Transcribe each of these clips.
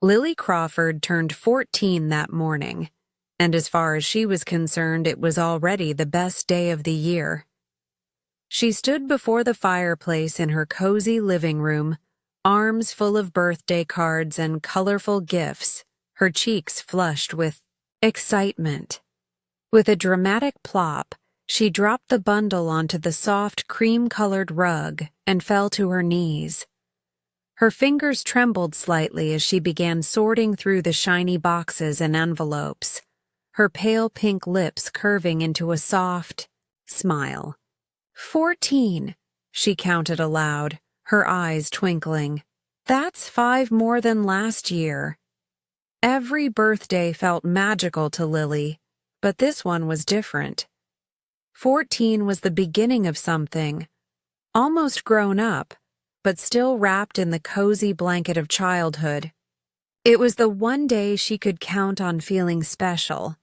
Lily Crawford turned 14 that morning, and as far as she was concerned, it was already the best day of the year. She stood before the fireplace in her cozy living room, arms full of birthday cards and colorful gifts, her cheeks flushed with excitement. With a dramatic plop, she dropped the bundle onto the soft cream-colored rug and fell to her knees. Her fingers trembled slightly as she began sorting through the shiny boxes and envelopes, her pale pink lips curving into a soft smile. 14, she counted aloud, her eyes twinkling. That's 5 more than last year. Every birthday felt magical to Lily, but this one was different. 14 was the beginning of something, almost grown up, but still wrapped in the cozy blanket of childhood. It was the one day she could count on feeling special,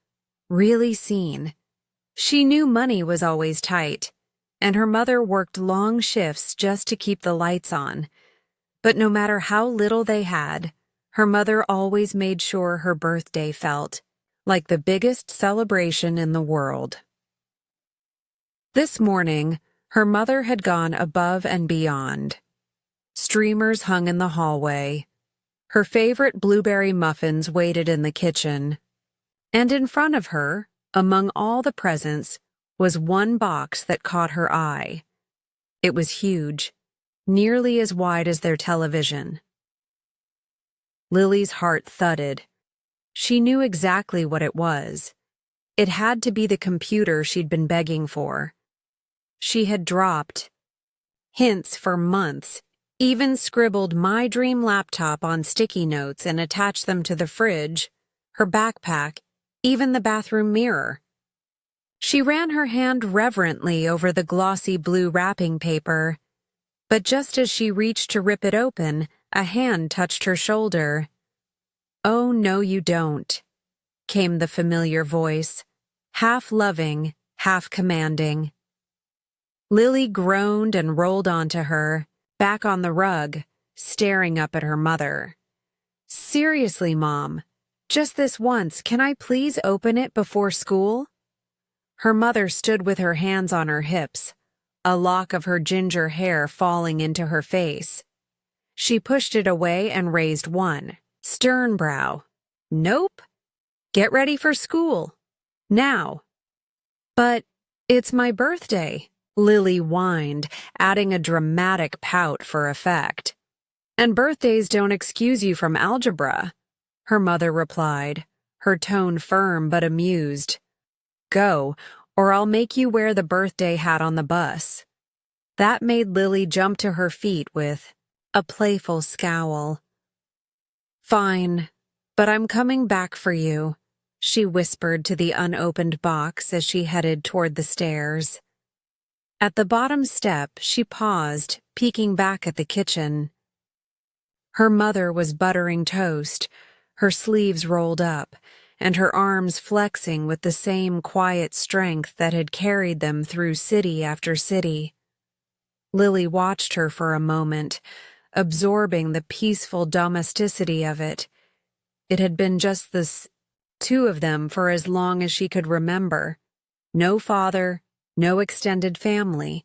really seen. She knew money was always tight, and her mother worked long shifts just to keep the lights on. But no matter how little they had, her mother always made sure her birthday felt like the biggest celebration in the world. This morning, her mother had gone above and beyond. Streamers hung in the hallway. Her favorite blueberry muffins waited in the kitchen. And in front of her, among all the presents, was one box that caught her eye. It was huge, nearly as wide as their television. Lily's heart thudded. She knew exactly what it was. It had to be the computer she'd been begging for. She had dropped hints for months, even scribbled "My Dream Laptop" on sticky notes and attached them to the fridge, her backpack, even the bathroom mirror. She ran her hand reverently over the glossy blue wrapping paper, but just as she reached to rip it open, a hand touched her shoulder. "Oh, no, you don't," came the familiar voice, half loving, half commanding. Lily groaned and rolled onto her, back on the rug, staring up at her mother. "Seriously, Mom, just this once, can I please open it before school?" Her mother stood with her hands on her hips, a lock of her ginger hair falling into her face. She pushed it away and raised one stern brow. "Nope. Get ready for school. Now." "But it's my birthday," Lily whined, adding a dramatic pout for effect. "And birthdays don't excuse you from algebra," her mother replied, her tone firm but amused. "Go, or I'll make you wear the birthday hat on the bus." That made Lily jump to her feet with a playful scowl. "Fine, but I'm coming back for you," she whispered to the unopened box as she headed toward the stairs. At the bottom step, she paused, peeking back at the kitchen. Her mother was buttering toast, her sleeves rolled up, and her arms flexing with the same quiet strength that had carried them through city after city. Lily watched her for a moment, absorbing the peaceful domesticity of it. It had been just the two of them for as long as she could remember. No father, no extended family.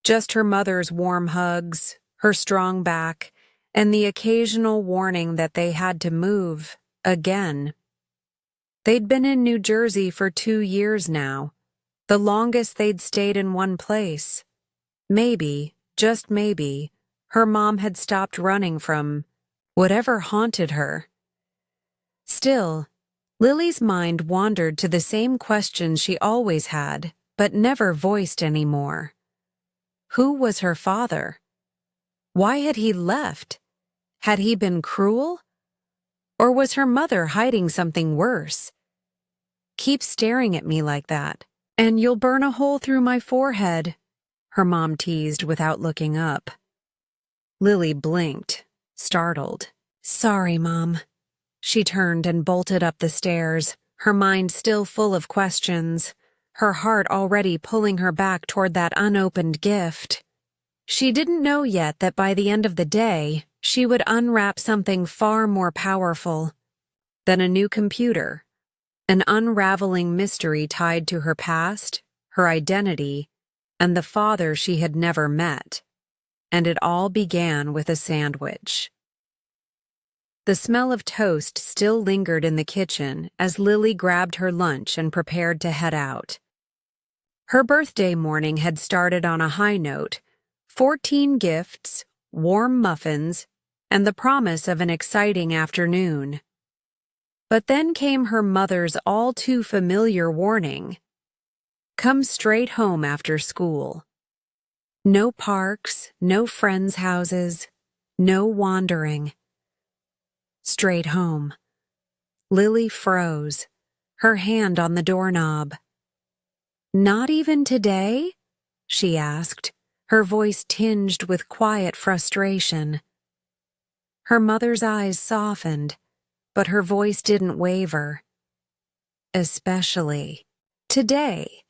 Just her mother's warm hugs, her strong back, and the occasional warning that they had to move again. They'd been in New Jersey for 2 years now, the longest they'd stayed in one place. Maybe, just maybe, her mom had stopped running from whatever haunted her. Still, Lily's mind wandered to the same questions she always had, but never voiced anymore. Who was her father? Why had he left? Had he been cruel? Or was her mother hiding something worse? "Keep staring at me like that, and you'll burn a hole through my forehead," her mom teased without looking up. Lily blinked, startled. "Sorry, Mom." She turned and bolted up the stairs, her mind still full of questions, her heart already pulling her back toward that unopened gift. She didn't know yet that by the end of the day, she would unwrap something far more powerful than a new computer, an unraveling mystery tied to her past, her identity, and the father she had never met. And it all began with a sandwich. The smell of toast still lingered in the kitchen as Lily grabbed her lunch and prepared to head out. Her birthday morning had started on a high note: 14 gifts, warm muffins, and the promise of an exciting afternoon. But then came her mother's all-too-familiar warning: come straight home after school. No parks, no friends' houses, no wandering. Straight home. Lily froze, her hand on the doorknob. Not even today? She asked, her voice tinged with quiet frustration. Her mother's eyes softened, but her voice didn't waver. Especially today.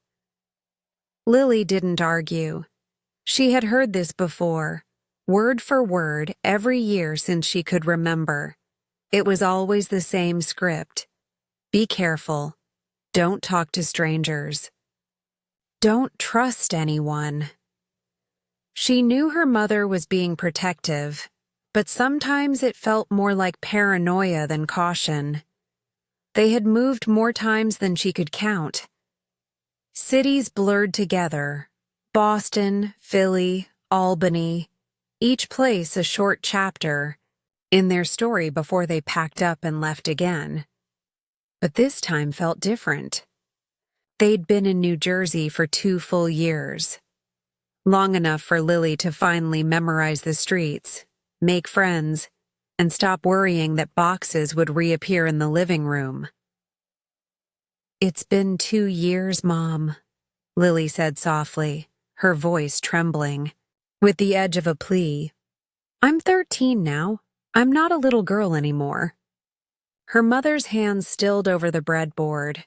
Lily didn't argue. She had heard this before, word for word, every year since she could remember. It was always the same script. Be careful. Don't talk to strangers. Don't trust anyone. She knew her mother was being protective, but sometimes it felt more like paranoia than caution. They had moved more times than she could count. Cities blurred together: Boston, Philly, Albany, each place a short chapter in their story before they packed up and left again. But this time felt different. They'd been in New Jersey for 2 full years. Long enough for Lily to finally memorize the streets, make friends, and stop worrying that boxes would reappear in the living room. It's been 2 years, Mom, Lily said softly, her voice trembling, with the edge of a plea. I'm 13 now. I'm not a little girl anymore. Her mother's hands stilled over the breadboard.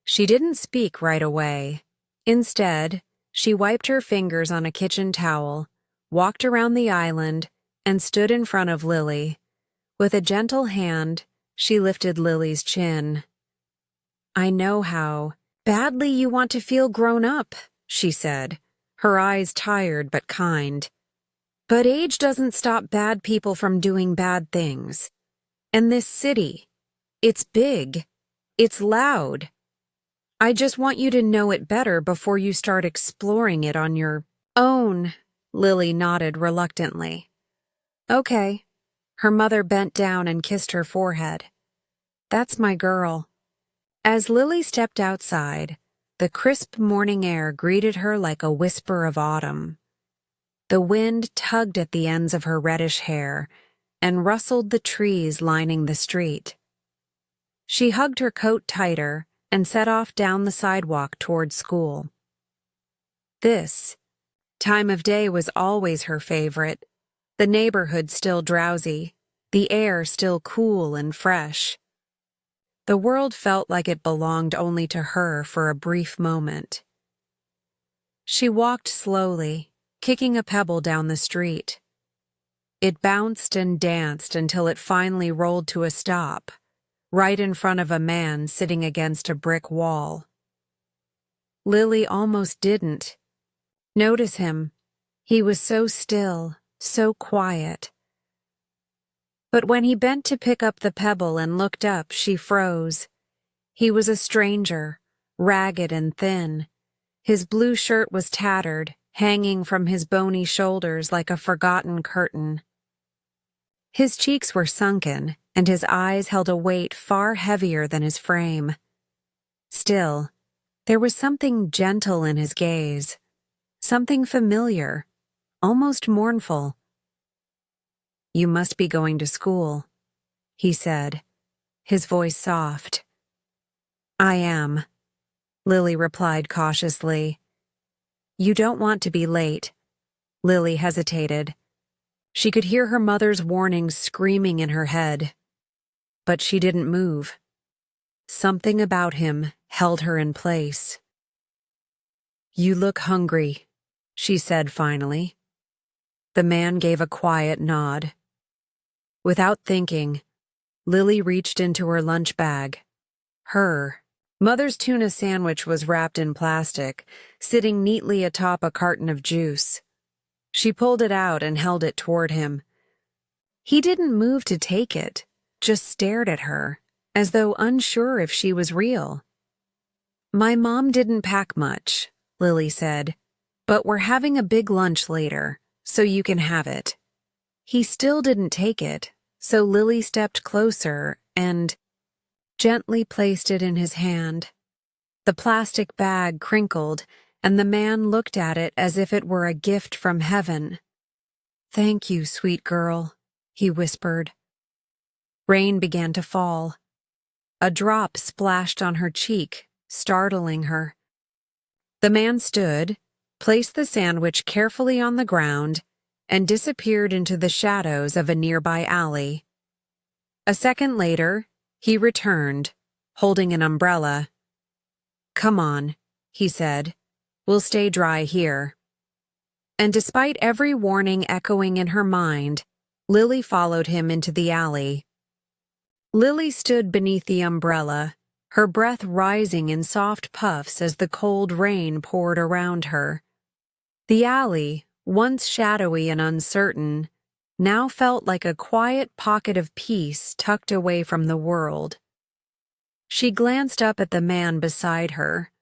She didn't speak right away. Instead, she wiped her fingers on a kitchen towel, walked around the island, and stood in front of Lily. With a gentle hand, she lifted Lily's chin. I know how badly you want to feel grown up, she said, her eyes tired but kind. But age doesn't stop bad people from doing bad things. And this city, it's big, it's loud. I just want you to know it better before you start exploring it on your own, Lily nodded reluctantly. Okay. Her mother bent down and kissed her forehead. That's my girl. As Lily stepped outside, the crisp morning air greeted her like a whisper of autumn. The wind tugged at the ends of her reddish hair and rustled the trees lining the street. She hugged her coat tighter and set off down the sidewalk toward school. This time of day was always her favorite, the neighborhood still drowsy, the air still cool and fresh. The world felt like it belonged only to her for a brief moment. She walked slowly, kicking a pebble down the street. It bounced and danced until it finally rolled to a stop, right in front of a man sitting against a brick wall. Lily almost didn't notice him. He was so still, so quiet. But when he bent to pick up the pebble and looked up, she froze. He was a stranger, ragged and thin. His blue shirt was tattered, hanging from his bony shoulders like a forgotten curtain. His cheeks were sunken, and his eyes held a weight far heavier than his frame. Still, there was something gentle in his gaze, something familiar, almost mournful. You must be going to school, he said, his voice soft. I am, Lily replied cautiously. You don't want to be late. Lily hesitated. She could hear her mother's warnings screaming in her head. But she didn't move. Something about him held her in place. You look hungry, she said finally. The man gave a quiet nod. Without thinking, Lily reached into her lunch bag. Her mother's tuna sandwich was wrapped in plastic, sitting neatly atop a carton of juice. She pulled it out and held it toward him. He didn't move to take it, just stared at her, as though unsure if she was real. "My mom didn't pack much," Lily said, "but we're having a big lunch later, so you can have it." He still didn't take it, so Lily stepped closer and gently placed it in his hand. The plastic bag crinkled, and the man looked at it as if it were a gift from heaven. "Thank you, sweet girl," he whispered. Rain began to fall. A drop splashed on her cheek, startling her. The man stood, placed the sandwich carefully on the ground, and disappeared into the shadows of a nearby alley. A second later, he returned, holding an umbrella. "Come on," he said. "We'll stay dry here." And despite every warning echoing in her mind, Lily followed him into the alley. Lily stood beneath the umbrella, her breath rising in soft puffs as the cold rain poured around her. The alley, once shadowy and uncertain, now felt like a quiet pocket of peace tucked away from the world. She glanced up at the man beside her,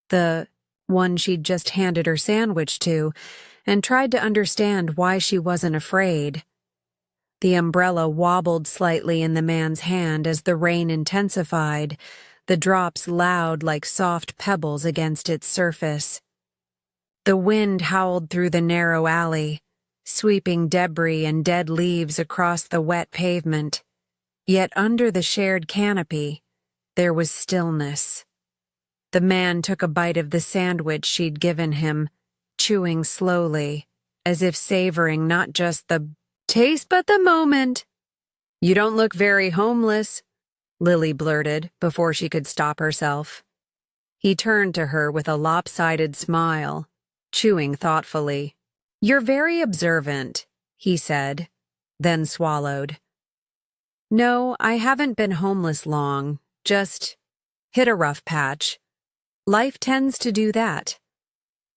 the one she'd just handed her sandwich to, and tried to understand why she wasn't afraid. The umbrella wobbled slightly in the man's hand as the rain intensified, the drops loud like soft pebbles against its surface. The wind howled through the narrow alley, sweeping debris and dead leaves across the wet pavement. Yet under the shared canopy, there was stillness. The man took a bite of the sandwich she'd given him, chewing slowly, as if savoring not just the taste but the moment. "You don't look very homeless," Lily blurted before she could stop herself. He turned to her with a lopsided smile, chewing thoughtfully. "You're very observant," he said, then swallowed. "No, I haven't been homeless long, just hit a rough patch. Life tends to do that.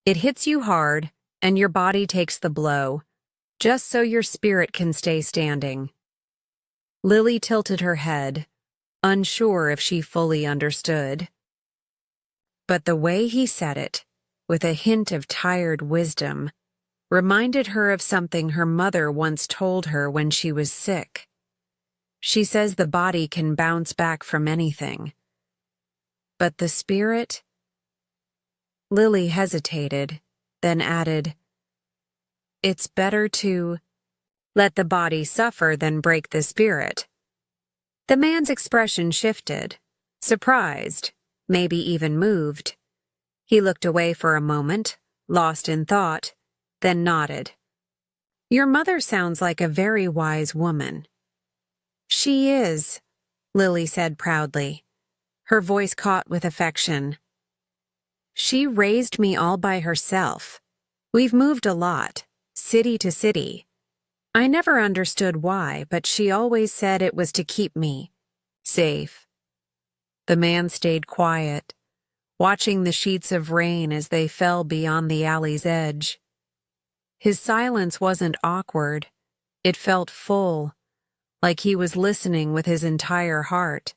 It hits you hard, and your body takes the blow, just so your spirit can stay standing." Lily tilted her head, unsure if she fully understood. But the way he said it, with a hint of tired wisdom, reminded her of something her mother once told her when she was sick. She says the body can bounce back from anything. But the spirit? Lily hesitated, then added, "It's better to let the body suffer than break the spirit." The man's expression shifted, surprised, maybe even moved. He looked away for a moment, lost in thought, then nodded. "Your mother sounds like a very wise woman." "She is," Lily said proudly, her voice caught with affection. "She raised me all by herself. We've moved a lot, city to city. I never understood why, but she always said it was to keep me safe." The man stayed quiet, watching the sheets of rain as they fell beyond the alley's edge. His silence wasn't awkward. It felt full, like he was listening with his entire heart.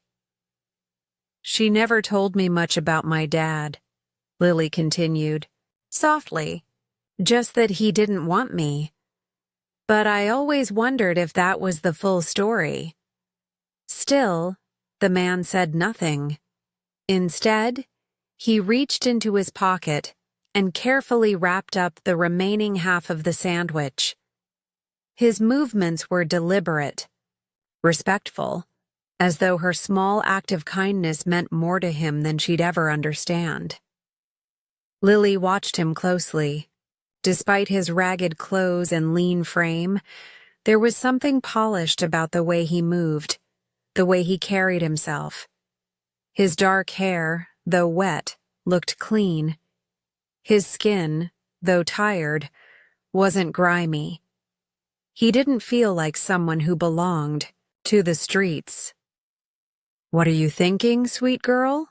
"She never told me much about my dad," Lily continued, softly, "just that he didn't want me. But I always wondered if that was the full story." Still, the man said nothing. Instead, he reached into his pocket and carefully wrapped up the remaining half of the sandwich. His movements were deliberate, respectful, as though her small act of kindness meant more to him than she'd ever understand. Lily watched him closely. Despite his ragged clothes and lean frame, there was something polished about the way he moved, the way he carried himself. His dark hair, though wet, looked clean. His skin, though tired, wasn't grimy. He didn't feel like someone who belonged to the streets. "What are you thinking, sweet girl?"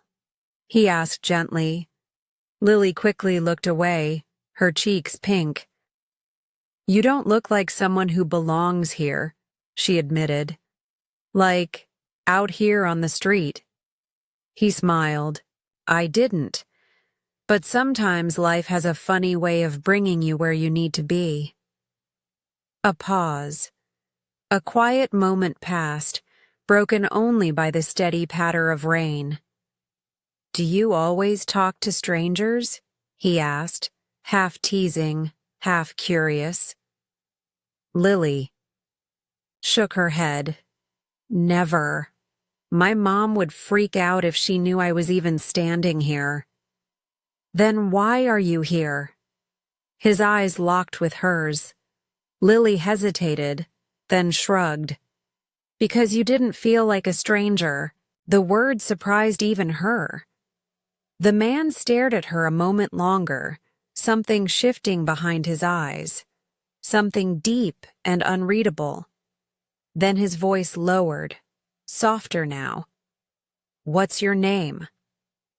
he asked gently. Lily quickly looked away, her cheeks pink. "You don't look like someone who belongs here," she admitted. "Like, out here on the street." He smiled. "I didn't. But sometimes life has a funny way of bringing you where you need to be." A pause. A quiet moment passed, broken only by the steady patter of rain. "Do you always talk to strangers?" he asked, half teasing, half curious. Lily shook her head. "Never. My mom would freak out if she knew I was even standing here." "Then why are you here?" His eyes locked with hers. Lily hesitated, then shrugged. "Because you didn't feel like a stranger." The word surprised even her. The man stared at her a moment longer, something shifting behind his eyes, something deep and unreadable. Then his voice lowered, softer now. "What's your name?"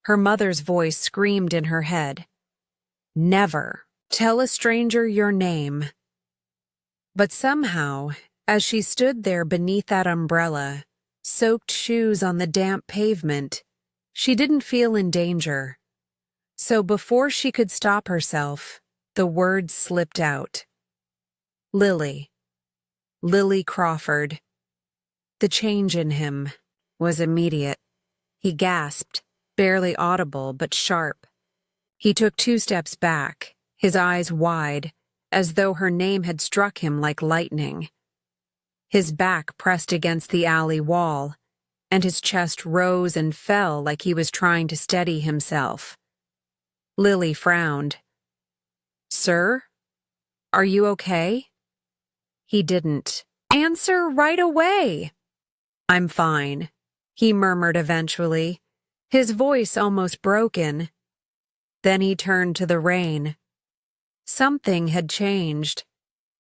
Her mother's voice screamed in her head. "Never tell a stranger your name." But somehow, as she stood there beneath that umbrella, soaked shoes on the damp pavement, she didn't feel in danger. So before she could stop herself, the words slipped out. Lily. Lily Crawford. The change in him was immediate. He gasped, barely audible but sharp. He took 2 steps back, his eyes wide, as though her name had struck him like lightning. His back pressed against the alley wall, and his chest rose and fell like he was trying to steady himself. Lily frowned. "Sir? Are you okay?" He didn't answer right away. "I'm fine," he murmured eventually, his voice almost broken. Then he turned to the rain. Something had changed,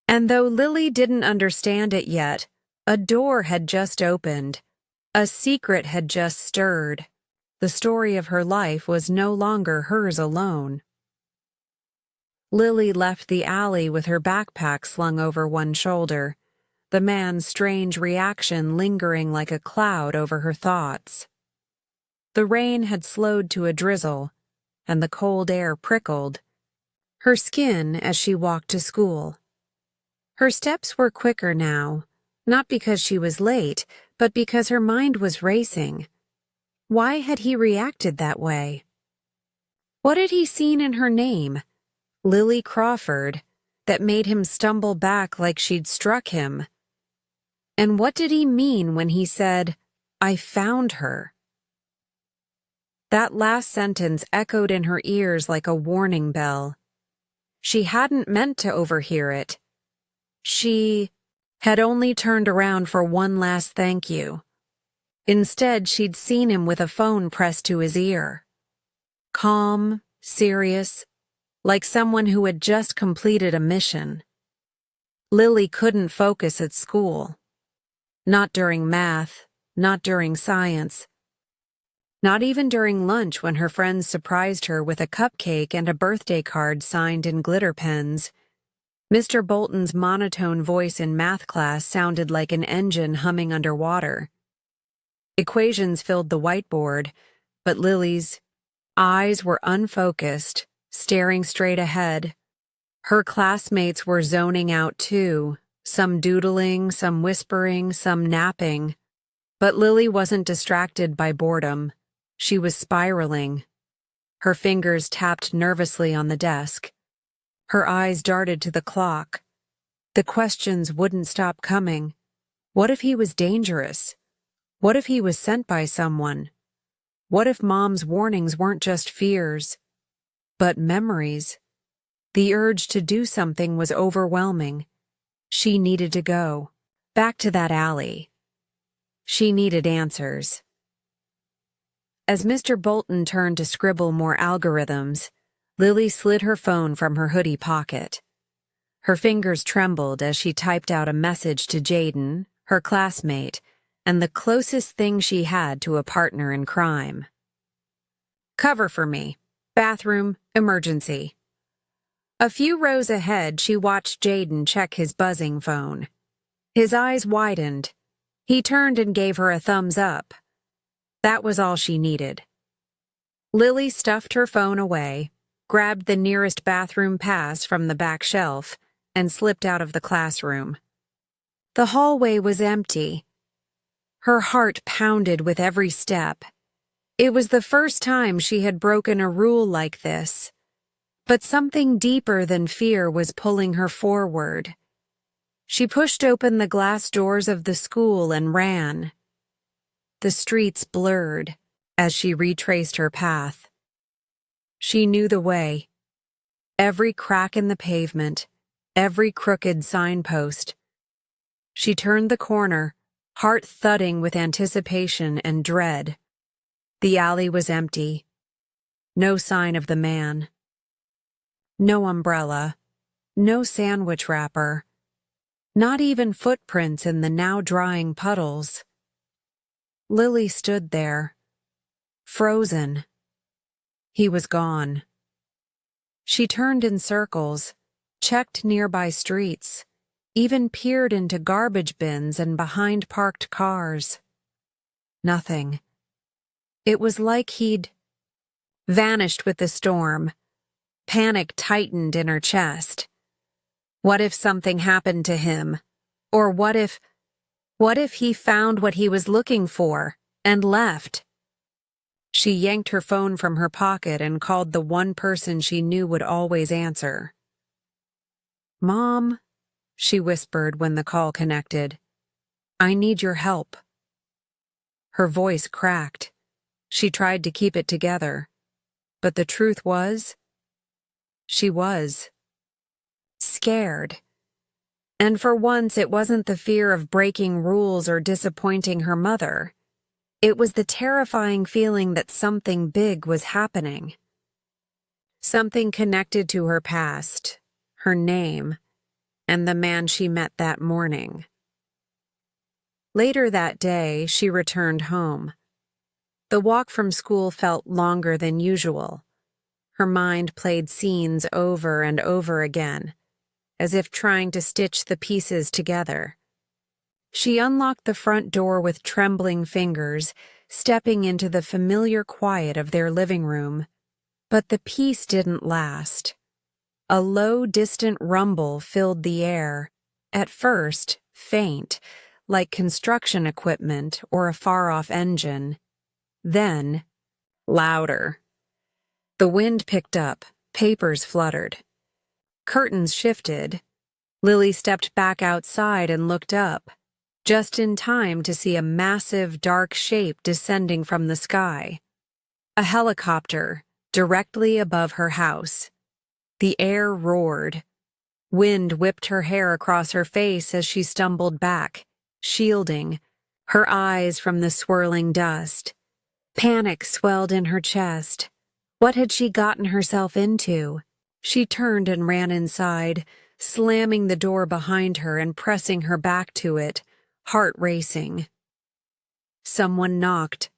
and though Lily didn't understand it yet, a door had just opened. A secret had just stirred. The story of her life was no longer hers alone. Lily left the alley with her backpack slung over one shoulder, the man's strange reaction lingering like a cloud over her thoughts. The rain had slowed to a drizzle, and the cold air prickled her skin as she walked to school. Her steps were quicker now, not because she was late, but because her mind was racing. Why had he reacted that way? What had he seen in her name, Lily Crawford, that made him stumble back like she'd struck him? And what did he mean when he said, "I found her"? That last sentence echoed in her ears like a warning bell. She hadn't meant to overhear it. She had only turned around for one last thank you. Instead, she'd seen him with a phone pressed to his ear. Calm, serious, like someone who had just completed a mission. Lily couldn't focus at school. Not during math, not during science. Not even during lunch when her friends surprised her with a cupcake and a birthday card signed in glitter pens. Mr. Bolton's monotone voice in math class sounded like an engine humming underwater. Equations filled the whiteboard, but Lily's eyes were unfocused, staring straight ahead. Her classmates were zoning out too, some doodling, some whispering, some napping. But Lily wasn't distracted by boredom. She was spiraling. Her fingers tapped nervously on the desk. Her eyes darted to the clock. The questions wouldn't stop coming. What if he was dangerous? What if he was sent by someone? What if Mom's warnings weren't just fears, but memories? The urge to do something was overwhelming. She needed to go. Back to that alley. She needed answers. As Mr. Bolton turned to scribble more algorithms, Lily slid her phone from her hoodie pocket. Her fingers trembled as she typed out a message to Jaden, her classmate, and the closest thing she had to a partner in crime. "Cover for me. Bathroom, emergency." A few rows ahead, she watched Jaden check his buzzing phone. His eyes widened. He turned and gave her a thumbs up. That was all she needed. Lily stuffed her phone away, grabbed the nearest bathroom pass from the back shelf, and slipped out of the classroom. The hallway was empty. Her heart pounded with every step. It was the first time she had broken a rule like this, but something deeper than fear was pulling her forward. She pushed open the glass doors of the school and ran. The streets blurred as she retraced her path. She knew the way. Every crack in the pavement, every crooked signpost. She turned the corner, heart thudding with anticipation and dread. The alley was empty. No sign of the man. No umbrella. No sandwich wrapper. Not even footprints in the now drying puddles. Lily stood there, frozen. He was gone. She turned in circles, checked nearby streets, even peered into garbage bins and behind parked cars. Nothing. It was like he'd vanished with the storm. Panic tightened in her chest. What if something happened to him? Or what if he found what he was looking for and left? She yanked her phone from her pocket and called the one person she knew would always answer. "Mom," she whispered when the call connected. "I need your help." Her voice cracked. She tried to keep it together, but the truth was, she was scared. And for once, it wasn't the fear of breaking rules or disappointing her mother. It was the terrifying feeling that something big was happening. Something connected to her past, her name, and the man she met that morning. Later that day, she returned home. The walk from school felt longer than usual. Her mind played scenes over and over again, as if trying to stitch the pieces together. She unlocked the front door with trembling fingers, stepping into the familiar quiet of their living room. But the peace didn't last. A low, distant rumble filled the air, at first faint, like construction equipment or a far-off engine. Then, louder. The wind picked up, papers fluttered. Curtains shifted. Lily stepped back outside and looked up, just in time to see a massive, dark shape descending from the sky. A helicopter, directly above her house. The air roared. Wind whipped her hair across her face as she stumbled back, shielding, her eyes from the swirling dust. Panic swelled in her chest. What had she gotten herself into? She turned and ran inside, slamming the door behind her and pressing her back to it, heart racing. Someone knocked.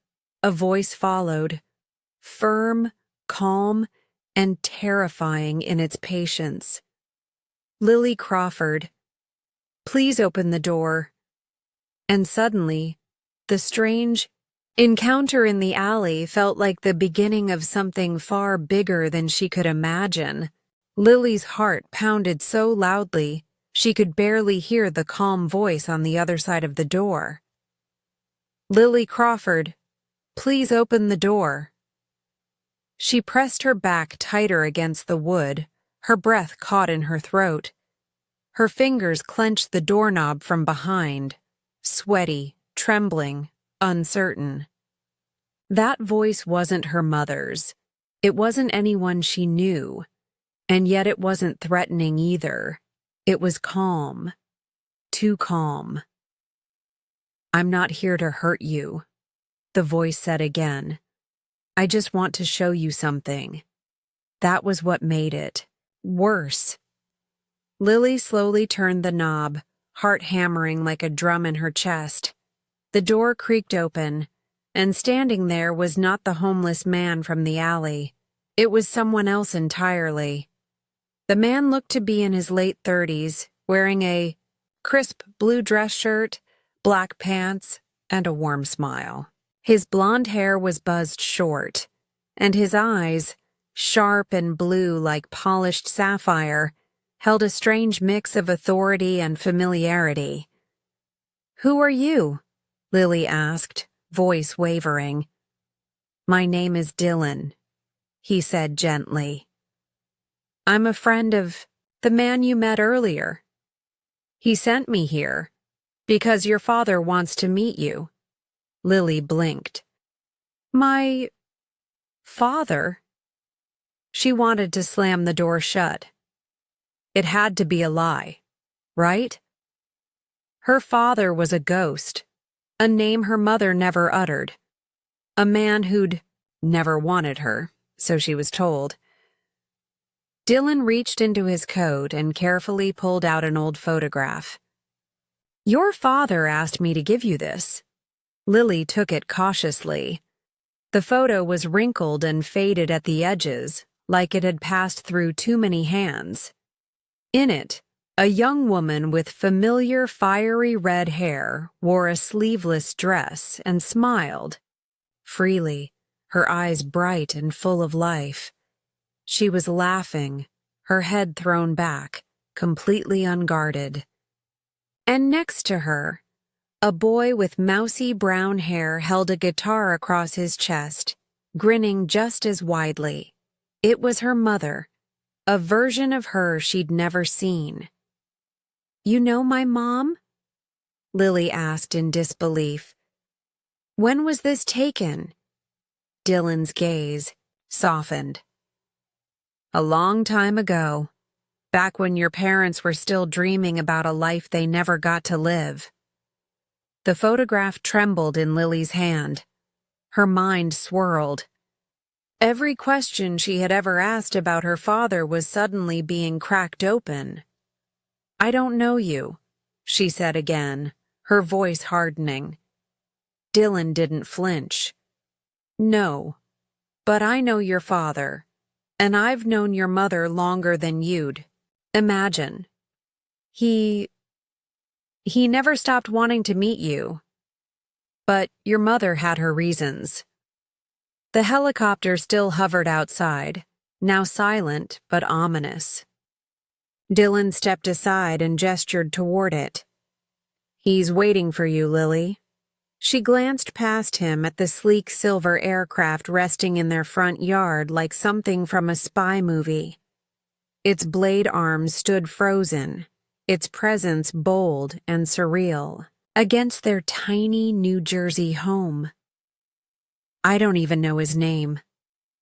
A voice followed, firm, calm, and terrifying in its patience. "Lily Crawford, please open the door." And suddenly, the strange encounter in the alley felt like the beginning of something far bigger than she could imagine. Lily's heart pounded so loudly, she could barely hear the calm voice on the other side of the door. "Lily Crawford, please open the door." She pressed her back tighter against the wood, her breath caught in her throat. Her fingers clenched the doorknob from behind, sweaty, trembling, uncertain. That voice wasn't her mother's. It wasn't anyone she knew. And yet it wasn't threatening either. It was calm. Too calm. "I'm not here to hurt you," the voice said again. "I just want to show you something." That was what made it worse. Lily slowly turned the knob, heart hammering like a drum in her chest. The door creaked open, and standing there was not the homeless man from the alley. It was someone else entirely. The man looked to be in his late 30s, wearing a crisp blue dress shirt, black pants, and a warm smile. His blonde hair was buzzed short, and his eyes, sharp and blue like polished sapphire, held a strange mix of authority and familiarity. "Who are you?" Lily asked, voice wavering. "My name is Dylan," he said gently. "I'm a friend of the man you met earlier. He sent me here because your father wants to meet you." Lily blinked. "My father?" She wanted to slam the door shut. It had to be a lie, right? Her father was a ghost, a name her mother never uttered, a man who'd never wanted her, so she was told. Dylan reached into his coat and carefully pulled out an old photograph. "Your father asked me to give you this." Lily took it cautiously. The photo was wrinkled and faded at the edges, like it had passed through too many hands. In it, a young woman with familiar fiery red hair wore a sleeveless dress and smiled freely, her eyes bright and full of life. She was laughing, her head thrown back, completely unguarded. And next to her, a boy with mousy brown hair held a guitar across his chest, grinning just as widely. It was her mother, a version of her she'd never seen. "You know my mom?" Lily asked in disbelief. "When was this taken?" Dylan's gaze softened. "A long time ago, back when your parents were still dreaming about a life they never got to live." The photograph trembled in Lily's hand. Her mind swirled. Every question she had ever asked about her father was suddenly being cracked open. "I don't know you," she said again, her voice hardening. Dylan didn't flinch. "No, but I know your father, and I've known your mother longer than you'd imagine. He never stopped wanting to meet you. But your mother had her reasons." The helicopter still hovered outside, now silent but ominous. Dylan stepped aside and gestured toward it. "He's waiting for you, Lily." She glanced past him at the sleek silver aircraft resting in their front yard like something from a spy movie. Its blade arms stood frozen, its presence bold and surreal, against their tiny New Jersey home. "I don't even know his name,"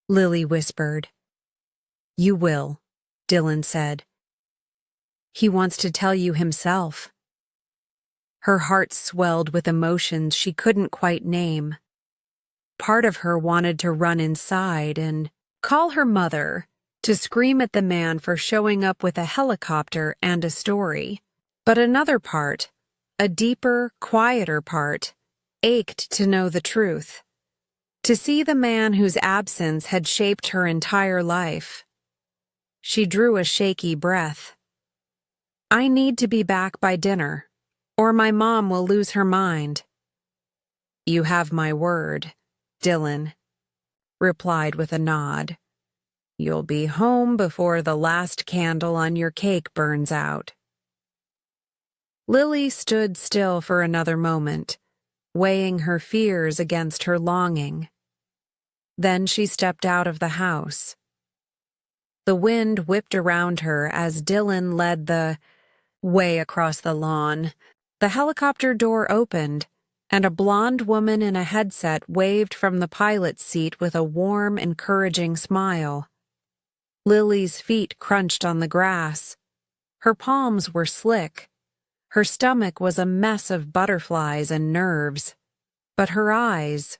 Lily whispered. "You will," Dylan said. "He wants to tell you himself." Her heart swelled with emotions she couldn't quite name. Part of her wanted to run inside and call her mother, to scream at the man for showing up with a helicopter and a story. But another part, a deeper, quieter part, ached to know the truth. To see the man whose absence had shaped her entire life. She drew a shaky breath. "I need to be back by dinner, or my mom will lose her mind." "You have my word," Dylan replied with a nod. "You'll be home before the last candle on your cake burns out." Lily stood still for another moment, weighing her fears against her longing. Then she stepped out of the house. The wind whipped around her as Dylan led the way across the lawn. The helicopter door opened, and a blonde woman in a headset waved from the pilot's seat with a warm, encouraging smile. Lily's feet crunched on the grass. Her palms were slick. Her stomach was a mess of butterflies and nerves. But her eyes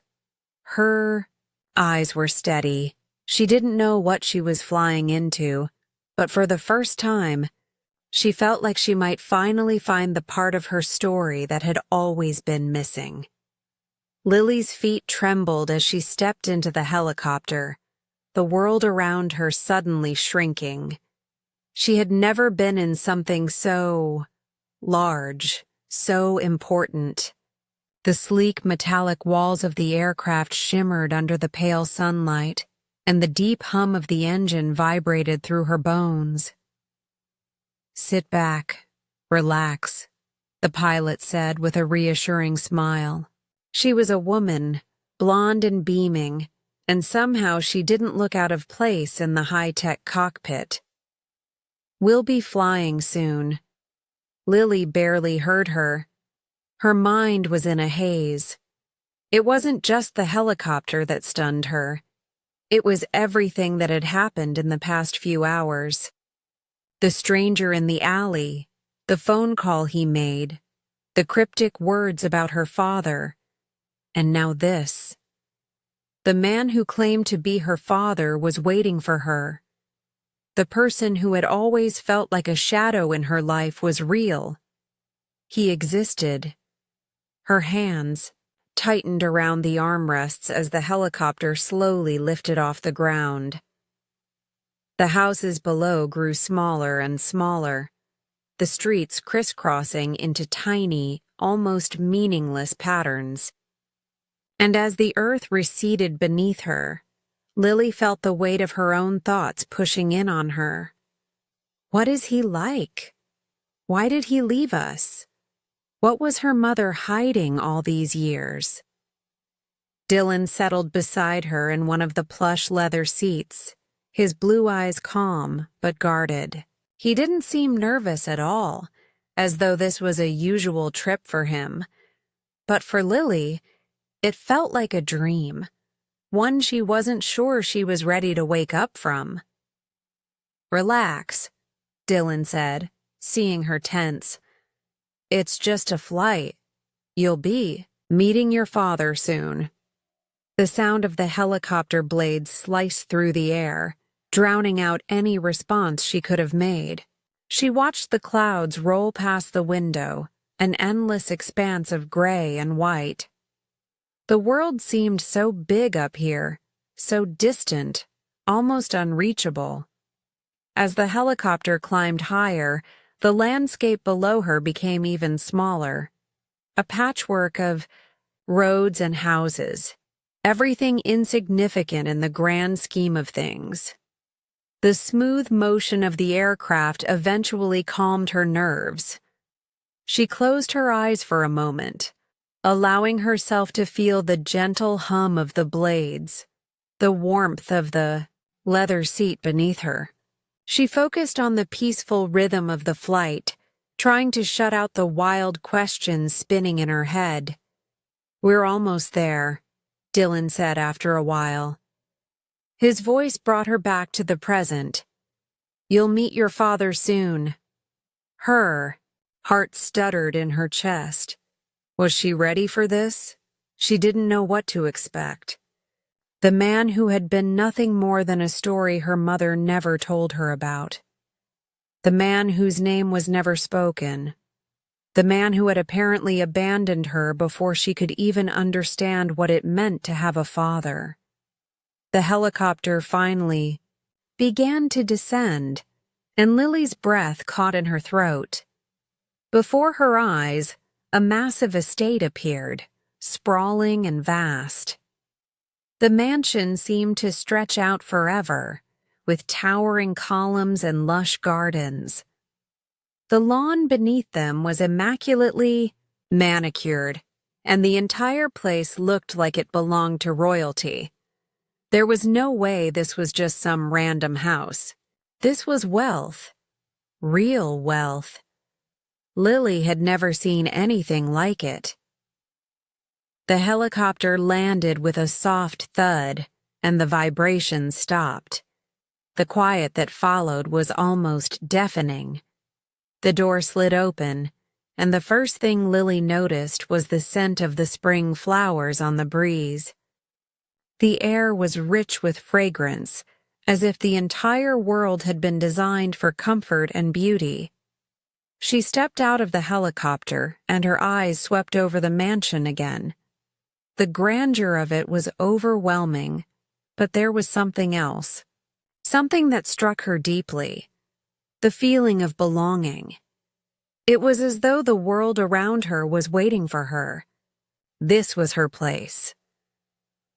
were steady. She didn't know what she was flying into, but for the first time, She felt like she might finally find the part of her story that had always been missing. Lily's feet trembled as she stepped into the helicopter, the world around her suddenly shrinking. She had never been in something so large, so important. The sleek metallic walls of the aircraft shimmered under the pale sunlight, and the deep hum of the engine vibrated through her bones. "Sit back, relax," the pilot said with a reassuring smile. She was a woman, blonde and beaming, and somehow she didn't look out of place in the high-tech cockpit. "We'll be flying soon." Lily barely heard her. Her mind was in a haze. It wasn't just the helicopter that stunned her. It was everything that had happened in the past few hours. The stranger in the alley, the phone call he made, the cryptic words about her father, and now this. The man who claimed to be her father was waiting for her. The person who had always felt like a shadow in her life was real. He existed. Her hands tightened around the armrests as the helicopter slowly lifted off the ground. The houses below grew smaller and smaller, the streets crisscrossing into tiny, almost meaningless patterns. And as the earth receded beneath her, Lily felt the weight of her own thoughts pushing in on her. What is he like? Why did he leave us? What was her mother hiding all these years? Dylan settled beside her in one of the plush leather seats, his blue eyes calm but guarded. He didn't seem nervous at all, as though this was a usual trip for him. But for Lily, it felt like a dream, one she wasn't sure she was ready to wake up from. "Relax," Dylan said, seeing her tense. "It's just a flight. You'll be meeting your father soon." The sound of the helicopter blades sliced through the air, drowning out any response she could have made. She watched the clouds roll past the window, an endless expanse of gray and white. The world seemed so big up here, so distant, almost unreachable. As the helicopter climbed higher, the landscape below her became even smaller. A patchwork of roads and houses, everything insignificant in the grand scheme of things. The smooth motion of the aircraft eventually calmed her nerves. She closed her eyes for a moment, allowing herself to feel the gentle hum of the blades, the warmth of the leather seat beneath her. She focused on the peaceful rhythm of the flight, trying to shut out the wild questions spinning in her head. "We're almost there," Dylan said after a while. His voice brought her back to the present. "You'll meet your father soon." Her heart stuttered in her chest. Was she ready for this? She didn't know what to expect. The man who had been nothing more than a story her mother never told her about. The man whose name was never spoken. The man who had apparently abandoned her before she could even understand what it meant to have a father. The helicopter finally began to descend, and Lily's breath caught in her throat. Before her eyes, a massive estate appeared, sprawling and vast. The mansion seemed to stretch out forever, with towering columns and lush gardens. The lawn beneath them was immaculately manicured, and the entire place looked like it belonged to royalty. There was no way this was just some random house. This was wealth. Real wealth. Lily had never seen anything like it. The helicopter landed with a soft thud, and the vibration stopped. The quiet that followed was almost deafening. The door slid open, and the first thing Lily noticed was the scent of the spring flowers on the breeze. The air was rich with fragrance, as if the entire world had been designed for comfort and beauty. She stepped out of the helicopter, and her eyes swept over the mansion again. The grandeur of it was overwhelming, but there was something else. Something that struck her deeply. The feeling of belonging. It was as though the world around her was waiting for her. This was her place.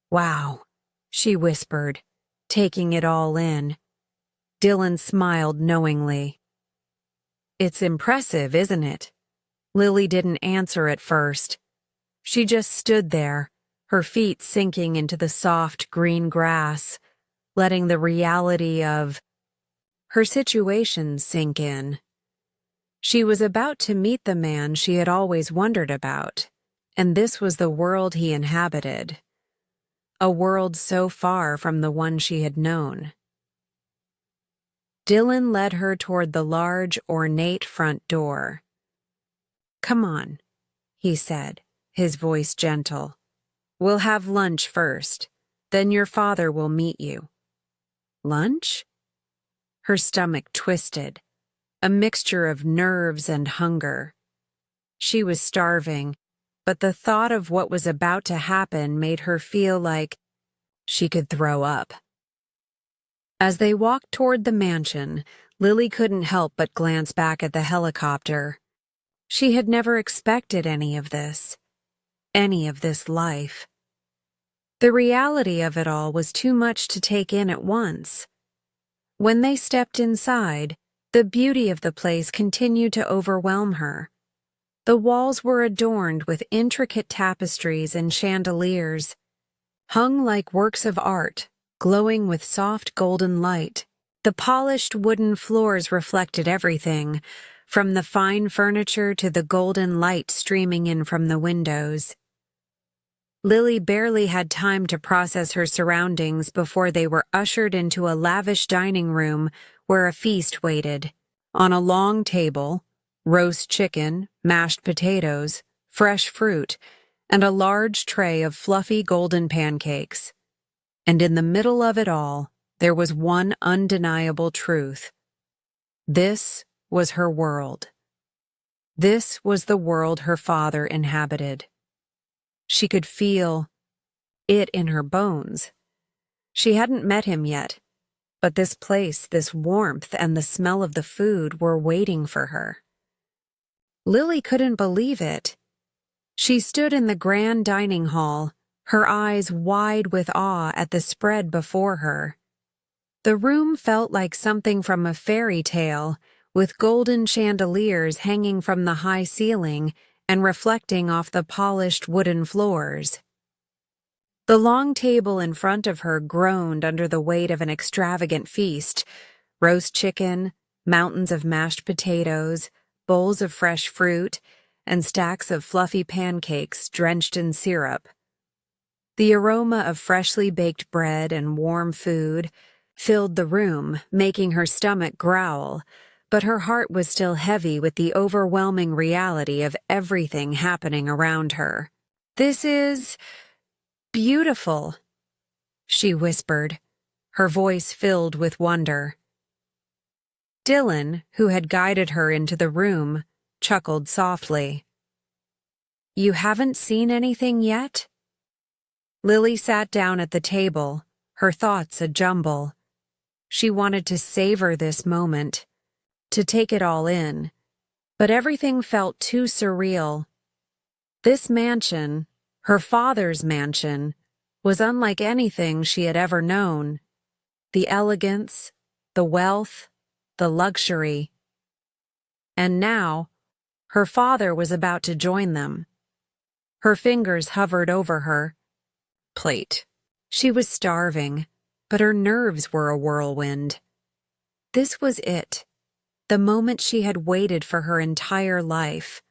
"Wow," she whispered, taking it all in. Dylan smiled knowingly. "It's impressive, isn't it?" Lily didn't answer at first. She just stood there, her feet sinking into the soft green grass, letting the reality of her situation sink in. She was about to meet the man she had always wondered about, and this was the world he inhabited. A world so far from the one she had known. Dylan led her toward the large, ornate front door. "Come on," he said, his voice gentle. "We'll have lunch first, then your father will meet you." "Lunch?" Her stomach twisted, a mixture of nerves and hunger. She was starving, but the thought of what was about to happen made her feel like she could throw up. As they walked toward the mansion, Lily couldn't help but glance back at the helicopter. She had never expected any of this life. The reality of it all was too much to take in at once. When they stepped inside, the beauty of the place continued to overwhelm her. The walls were adorned with intricate tapestries and chandeliers, hung like works of art, glowing with soft golden light. The polished wooden floors reflected everything, from the fine furniture to the golden light streaming in from the windows. Lily barely had time to process her surroundings before they were ushered into a lavish dining room where a feast waited. On a long table, roast chicken, mashed potatoes, fresh fruit, and a large tray of fluffy golden pancakes. And in the middle of it all, there was one undeniable truth. This was her world. This was the world her father inhabited. She could feel it in her bones. She hadn't met him yet, but this place, this warmth, and the smell of the food were waiting for her. Lily couldn't believe it. She stood in the grand dining hall, her eyes wide with awe at the spread before her. The room felt like something from a fairy tale, with golden chandeliers hanging from the high ceiling and reflecting off the polished wooden floors. The long table in front of her groaned under the weight of an extravagant feast: roast chicken, mountains of mashed potatoes, bowls of fresh fruit, and stacks of fluffy pancakes drenched in syrup. The aroma of freshly baked bread and warm food filled the room, making her stomach growl, but her heart was still heavy with the overwhelming reality of everything happening around her. "This is beautiful," she whispered, her voice filled with wonder. Dylan, who had guided her into the room, chuckled softly. "You haven't seen anything yet?" Lily sat down at the table, her thoughts a jumble. She wanted to savor this moment, to take it all in, but everything felt too surreal. This mansion, her father's mansion, was unlike anything she had ever known. The elegance, the wealth, the luxury. And now, her father was about to join them. Her fingers hovered over her plate. She was starving, but her nerves were a whirlwind. This was it, the moment she had waited for her entire life.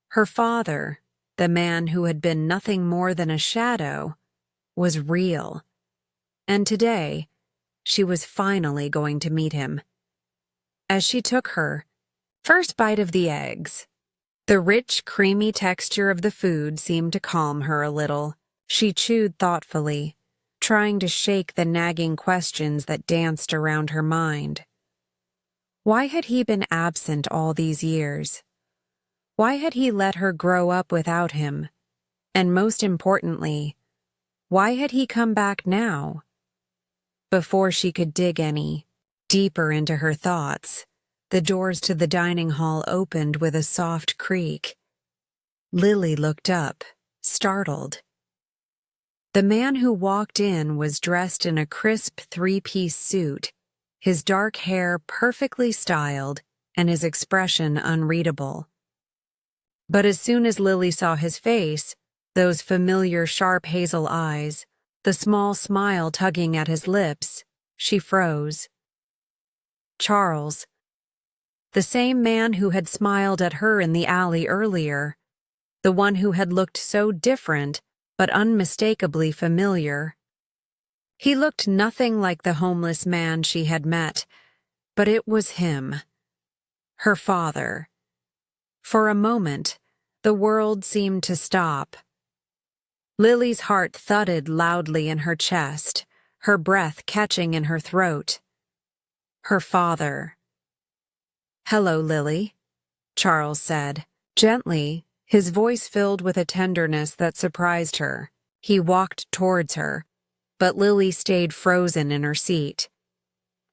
Her father, the man who had been nothing more than a shadow, was real. And today, she was finally going to meet him. As she took her first bite of the eggs, the rich, creamy texture of the food seemed to calm her a little. She chewed thoughtfully, trying to shake the nagging questions that danced around her mind. Why had he been absent all these years? Why had he let her grow up without him? And most importantly, why had he come back now? Before she could dig any deeper into her thoughts, the doors to the dining hall opened with a soft creak. Lily looked up, startled. The man who walked in was dressed in a crisp three-piece suit, his dark hair perfectly styled and his expression unreadable. But as soon as Lily saw his face, those familiar sharp hazel eyes, the small smile tugging at his lips, she froze. Charles, the same man who had smiled at her in the alley earlier, the one who had looked so different but unmistakably familiar. He looked nothing like the homeless man she had met, but it was him, her father. For a moment, the world seemed to stop. Lily's heart thudded loudly in her chest, her breath catching in her throat. Her father. "Hello, Lily," Charles said, gently, his voice filled with a tenderness that surprised her. He walked towards her, but Lily stayed frozen in her seat.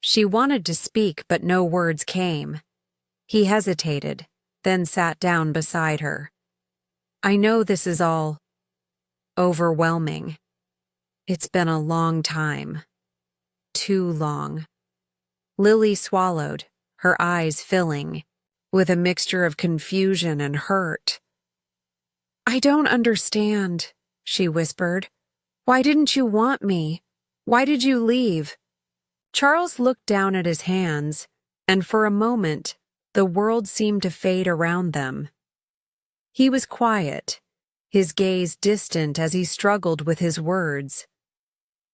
She wanted to speak, but no words came. He hesitated, then sat down beside her. "I know this is all overwhelming. It's been a long time. Too long." Lily swallowed, her eyes filling, with a mixture of confusion and hurt. "I don't understand," she whispered. "Why didn't you want me? Why did you leave?" Charles looked down at his hands, and for a moment, the world seemed to fade around them. He was quiet, his gaze distant as he struggled with his words.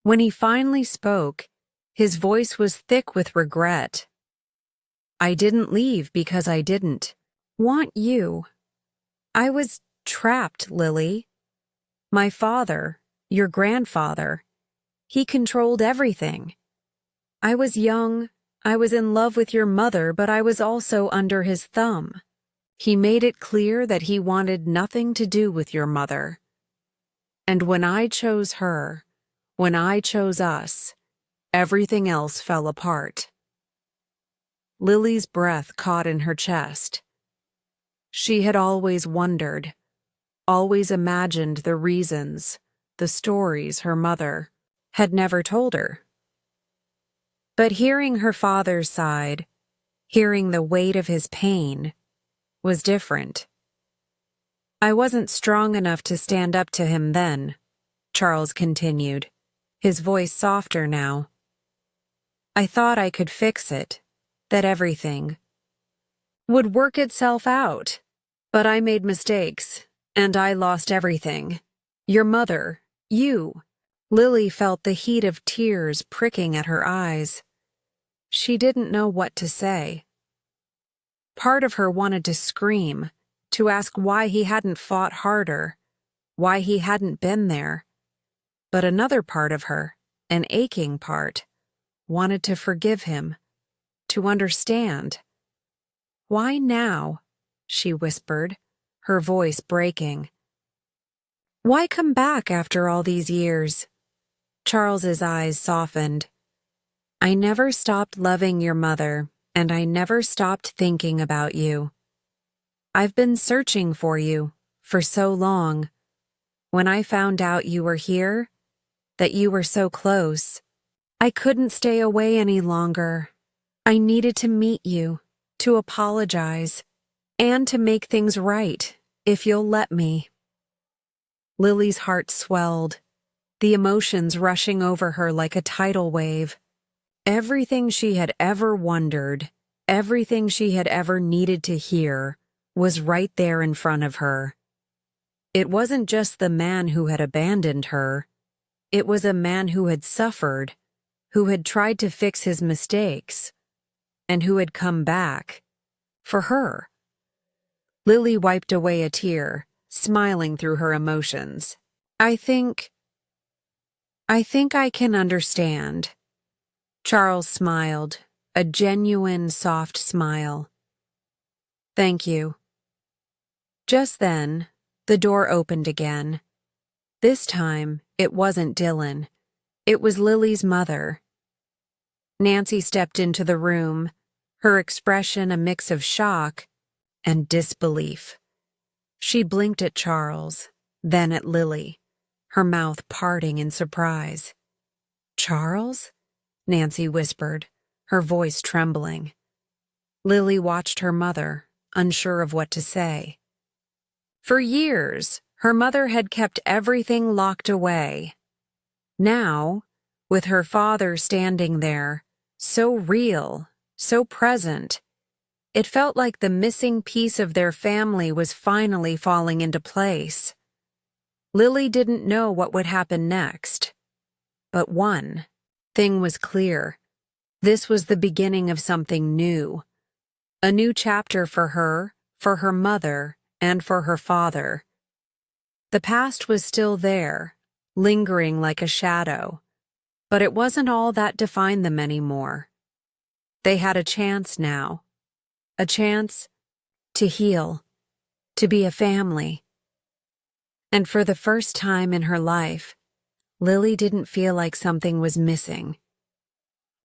When he finally spoke, his voice was thick with regret. "I didn't leave because I didn't want you. I was trapped, Lily. My father, your grandfather, he controlled everything. I was young, I was in love with your mother, but I was also under his thumb. He made it clear that he wanted nothing to do with your mother. And when I chose her, when I chose us, everything else fell apart." Lily's breath caught in her chest. She had always wondered, always imagined the reasons, the stories her mother had never told her. But hearing her father's side, hearing the weight of his pain, was different. "I wasn't strong enough to stand up to him then," Charles continued, his voice softer now. "I thought I could fix it, that everything would work itself out, but I made mistakes, and I lost everything. Your mother, you." Lily felt the heat of tears pricking at her eyes. She didn't know what to say. Part of her wanted to scream, to ask why he hadn't fought harder, why he hadn't been there. But another part of her, an aching part, wanted to forgive him, to understand. "Why now?" she whispered, her voice breaking. "Why come back after all these years?" Charles's eyes softened. "I never stopped loving your mother, and I never stopped thinking about you. I've been searching for you for so long. When I found out you were here, that you were so close, I couldn't stay away any longer. I needed to meet you, to apologize, and to make things right, if you'll let me." Lily's heart swelled, the emotions rushing over her like a tidal wave. Everything she had ever wondered, everything she had ever needed to hear, was right there in front of her. It wasn't just the man who had abandoned her. It was a man who had suffered, who had tried to fix his mistakes, and who had come back for her. Lily wiped away a tear, smiling through her emotions. I think I can understand." Charles smiled, a genuine, soft smile. "Thank you." Just then, the door opened again. This time, it wasn't Dylan. It was Lily's mother. Nancy stepped into the room, her expression a mix of shock and disbelief. She blinked at Charles, then at Lily, her mouth parting in surprise. "Charles?" Nancy whispered, her voice trembling. Lily watched her mother, unsure of what to say. For years, her mother had kept everything locked away. Now, with her father standing there, so real, so present, it felt like the missing piece of their family was finally falling into place. Lily didn't know what would happen next. But one thing was clear. This was the beginning of something new. A new chapter for her mother, and for her father. The past was still there, lingering like a shadow, but it wasn't all that defined them anymore. They had a chance now. A chance to heal, to be a family. And for the first time in her life, Lily didn't feel like something was missing.